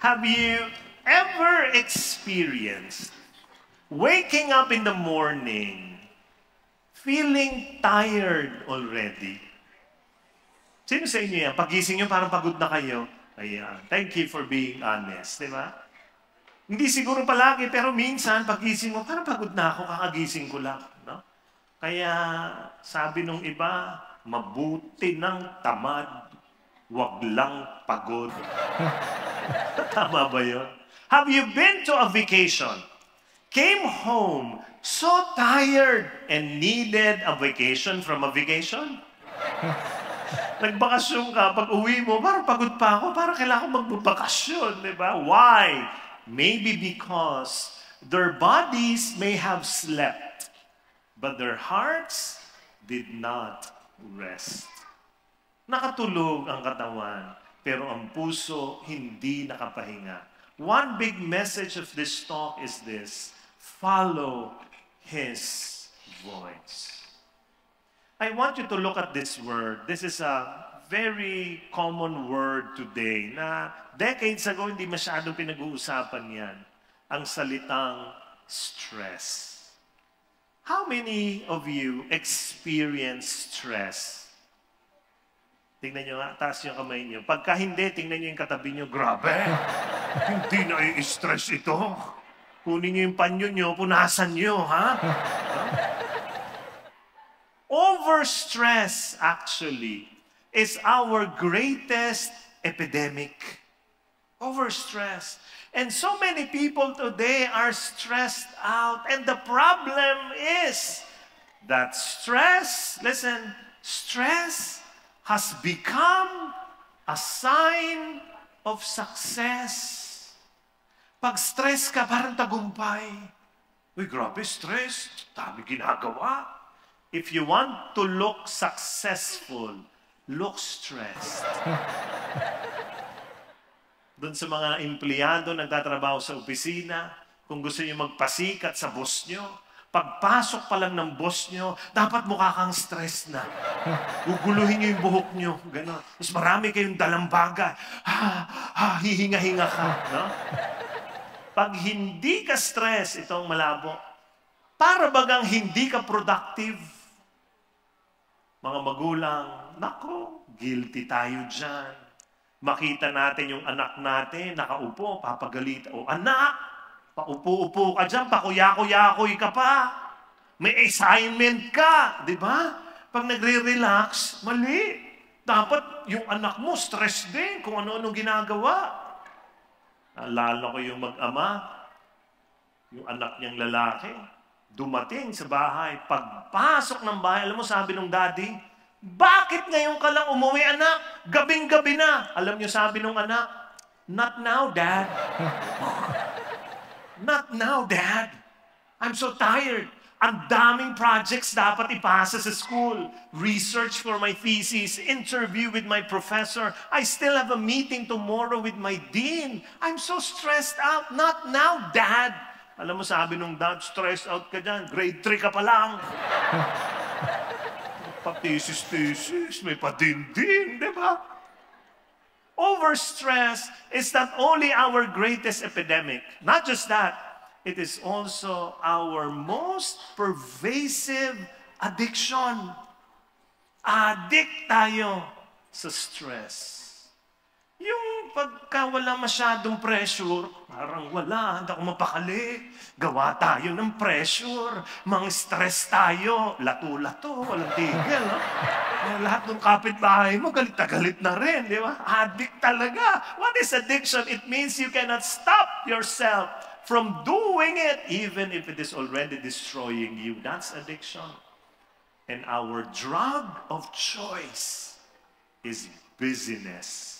Have you ever experienced waking up in the morning feeling tired already? Sino sa inyo yan? Pagising nyo, parang pagod na kayo. Ayan. Thank you for being honest, di ba? Hindi siguro palagi, pero minsan, pagising mo, parang pagod na ako, kakagising ko lang. No? Kaya, sabi nung iba, mabuti ng tamad, wag lang pagod. Tama ba yun? Have you been to a vacation? Came home so tired and needed a vacation from a vacation? Nagbakasyon ka, pag uwi mo, parang pagod pa ako, parang kailangan magbabakasyon, di ba? Why? Maybe because their bodies may have slept, but their hearts did not rest. Nakatulog ang katawan, pero ang puso hindi nakapahinga. One big message of this talk is this: follow His voice. I want you to look at this word. This is a very common word today na decades ago hindi masyadong pinag-uusapan yan. Ang salitang stress. How many of you experience stress? Tingnan nyo nga, taas yung kamay nyo. Pagka hindi, tingnan nyo yung katabi nyo, grabe! Hindi na i-stress ito. Kunin nyo yung panyo nyo, punasan nyo, ha? Overstress, actually, is our greatest epidemic. Overstress. And so many people today are stressed out. And the problem is that stress, listen, stress has become a sign of success. Pag stress ka, parang tagumpay. Uy, grabe, stress. Dami ginagawa. If you want to look successful, look stressed. Doon sa mga empleyado nagtatrabaho sa opisina, kung gusto niyo magpasikat sa boss niyo, pagpasok pa lang ng boss niyo, dapat mukha kang stress na. Guguluhin niyo yung buhok niyo, gano'n. Mas marami kayong dalang bagay. Hihinga-hinga ka. No? Pag hindi ka stress, itong malabo, para bagang hindi ka productive. Mga magulang, nako, guilty tayo dyan. Makita natin yung anak natin, nakaupo, papagalit. O anak, paupo-upo ka dyan, pakuyakoy ka pa. May assignment ka, di ba? Pag nagre-relax, mali. Dapat yung anak mo, stress din kung ano-ano ginagawa. Naalala ko yung mag-ama, yung anak niyang lalaki, dumating sa bahay, pagpasok ng bahay, alam mo sabi ng daddy, bakit ngayon ka lang umuwi, anak? Gabing-gabi na. Alam niyo sabi ng anak, not now, Dad. Not now, Dad. I'm so tired. Ang daming projects dapat ipasa sa school. Research for my thesis, interview with my professor. I still have a meeting tomorrow with my dean. I'm so stressed out. Not now, Dad. Alam mo, sabi nung dad, stressed out ka dyan. Grade 3 ka pa lang. Patisis-tisis, may padindin, di ba? Overstress is not only our greatest epidemic. Not just that, it is also our most pervasive addiction. Addict tayo sa stress. Yung pagka wala masyadong pressure, parang wala, hindi ako mapakali. Gawa tayo ng pressure, mang stress tayo, lato-lato, walang tigil. No? Lahat ng kapitbahay mo, galit na galit na rin, di ba? Addict talaga. What is addiction? It means you cannot stop yourself from doing it, even if it is already destroying you. That's addiction. And our drug of choice is busyness.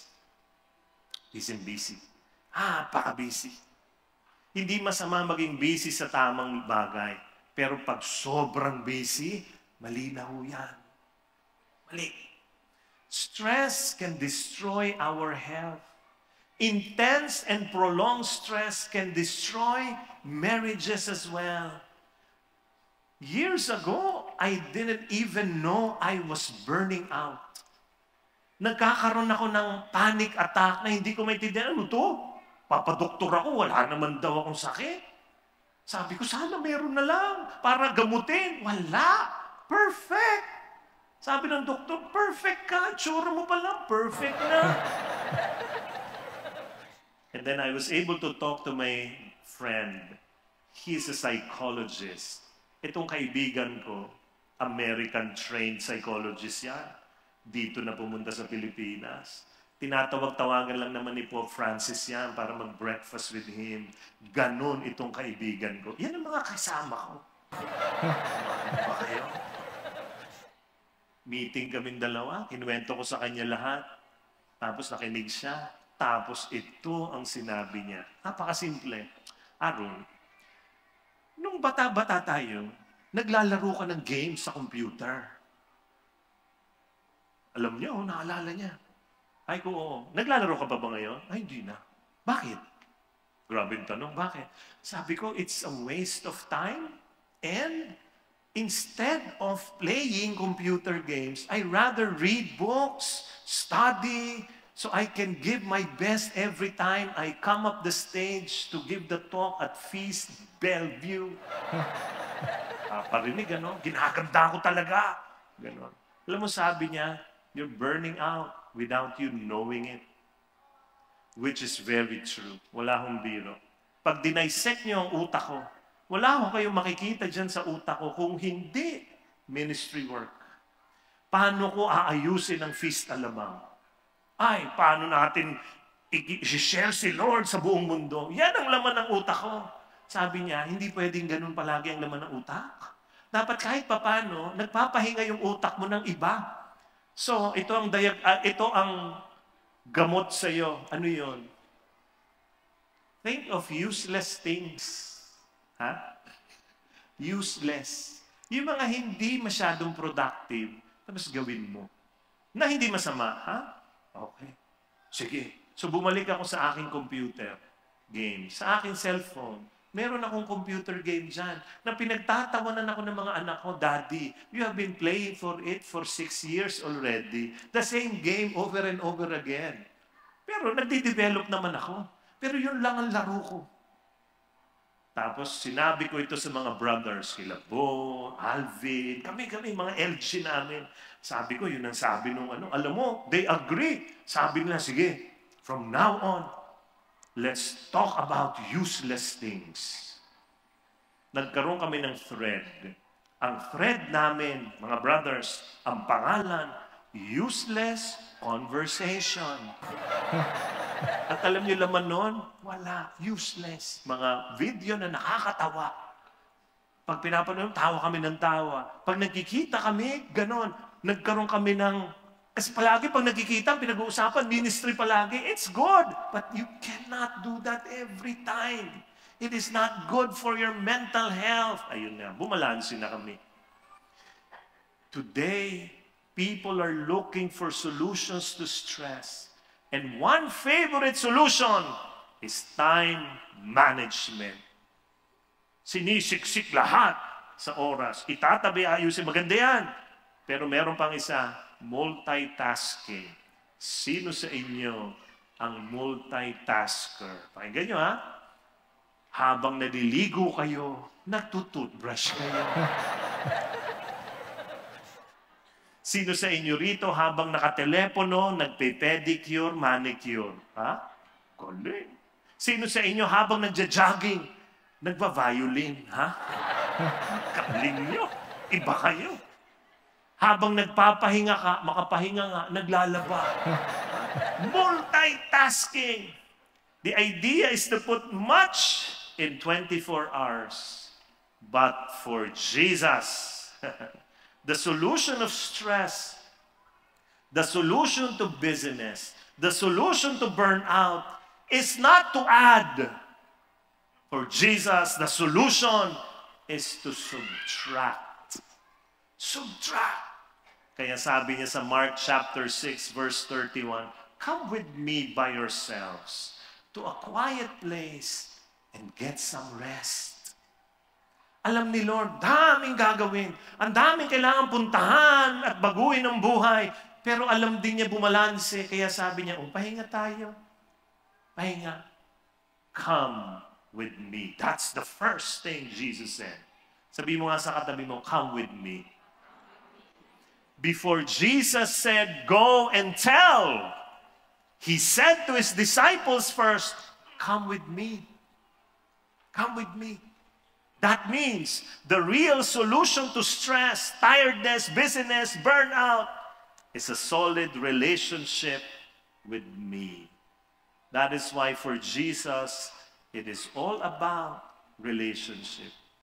Isn't busy. Paka-busy. Hindi masama maging busy sa tamang bagay. Pero pag sobrang busy, mali na ho yan. Mali. Stress can destroy our health. Intense and prolonged stress can destroy marriages as well. Years ago, I didn't even know I was burning out. Nagkakaroon ako ng panic attack na hindi ko maintindihan. Ano to? papadoktor ako, wala naman daw akong sakit. Sabi ko, sana meron na lang para gamutin. Wala. Perfect. Sabi ng doktor, perfect ka. Tsura mo pa lang, perfect na. And then I was able to talk to my friend. He's a psychologist. Itong kaibigan ko, American-trained psychologist yan. Dito na pumunta sa Pilipinas. Tinatawag-tawagan lang naman ni Pope Francis yan para mag-breakfast with him. Ganon itong kaibigan ko. Yan ang mga kasama ko. Ba kayo? Meeting kaming dalawa, kinuwento ko sa kanya lahat. Tapos nakinig siya. Tapos ito ang sinabi niya. Napakasimple. Aaron, nung bata-bata tayo, naglalaro ka ng games sa computer. Alam niyo, naalala niya. Ay ko, oo. Naglalaro ka pa ba ngayon? Ay, hindi na. Bakit? Grabe yung tanong, bakit? Sabi ko, it's a waste of time. And instead of playing computer games, I rather read books, study, so I can give my best every time I come up the stage to give the talk at Feast Bellevue. Parinig, ano? Ginaganda ko talaga. Ganon. Alam mo, sabi niya, you're burning out without you knowing it. Which is very true. Wala akong biro. Pag dinisect niyo ang utak ko, wala akong kayong makikita dyan sa utak ko kung hindi ministry work. Paano ko aayusin ang Feast Alamang? Ay, paano natin i-share si Lord sa buong mundo? Yan ang laman ng utak ko. Sabi niya, hindi pwedeng ganun palagi ang laman ng utak. Dapat kahit papano, nagpapahinga yung utak mo ng iba. So, ito ang gamot sa iyo. Ano yun? Think of useless things. Ha? Useless. Yung mga hindi masyadong productive, tapos gawin mo. Na hindi masama, ha? Okay. Sige. So bumalik ako sa aking computer game, sa aking cellphone. Meron akong computer game dyan na pinagtatawanan ako ng mga anak ko, Daddy, you have been playing for it for 6 years already. The same game over and over again. Pero nagde-develop naman ako. Pero yun lang ang laro ko. Tapos sinabi ko ito sa mga brothers, kila Bo, Alvin, kami, mga LG namin. Sabi ko, yun ang sabi nung ano. Alam mo, they agree. Sabi nila, sige, from now on, let's talk about useless things. Nagkaroon kami ng thread. Ang thread namin, mga brothers, ang pangalan, Useless Conversation. At alam niyo laman nun? Wala. Useless. Mga video na nakakatawa. Pag pinapanood, tawa kami ng tawa. Pag nagkikita kami, ganon. Nagkaroon kami ng... Kasi palagi pag nagkikita, pinag-uusapan, ministry palagi. It's good. But you cannot do that every time. It is not good for your mental health. Ayun na, bumalansin na kami. Today, people are looking for solutions to stress. And one favorite solution is time management. Sinisiksik lahat sa oras. Itatabi, ayusin, maganda yan. Pero meron pang isa, multitasking. Sino sa inyo ang multitasker? Pakinggan nyo, ha? Habang naliligo kayo, nagtututbrush kayo. Sino sa inyo rito habang nakatelepono, nagpe-pedicure, manicure? Ha? Galing. Sino sa inyo habang nagja-jogging, nagva-violin? Ha? Galing nyo. Iba kayo. Habang nagpapahinga ka, makapahinga nga, naglalaba. Multitasking. The idea is to put much in 24 hours. But for Jesus, the solution of stress, the solution to busyness, the solution to burnout is not to add. For Jesus, the solution is to subtract. Subtract. Kaya sabi niya sa Mark chapter 6 verse 31, come with me by yourselves to a quiet place and get some rest. Alam ni Lord, daming gagawin. Ang daming kailangan puntahan at baguhin ang buhay. Pero alam din niya bumalanse. Kaya sabi niya, pahinga tayo. Pahinga. come with me. That's the first thing Jesus said. Sabi mo nga sa katabi mo, come with me. Before Jesus said, go and tell, he said to his disciples first, come with me. Come with me. That means the real solution to stress, tiredness, busyness, burnout is a solid relationship with me. That is why for Jesus, it is all about relationship.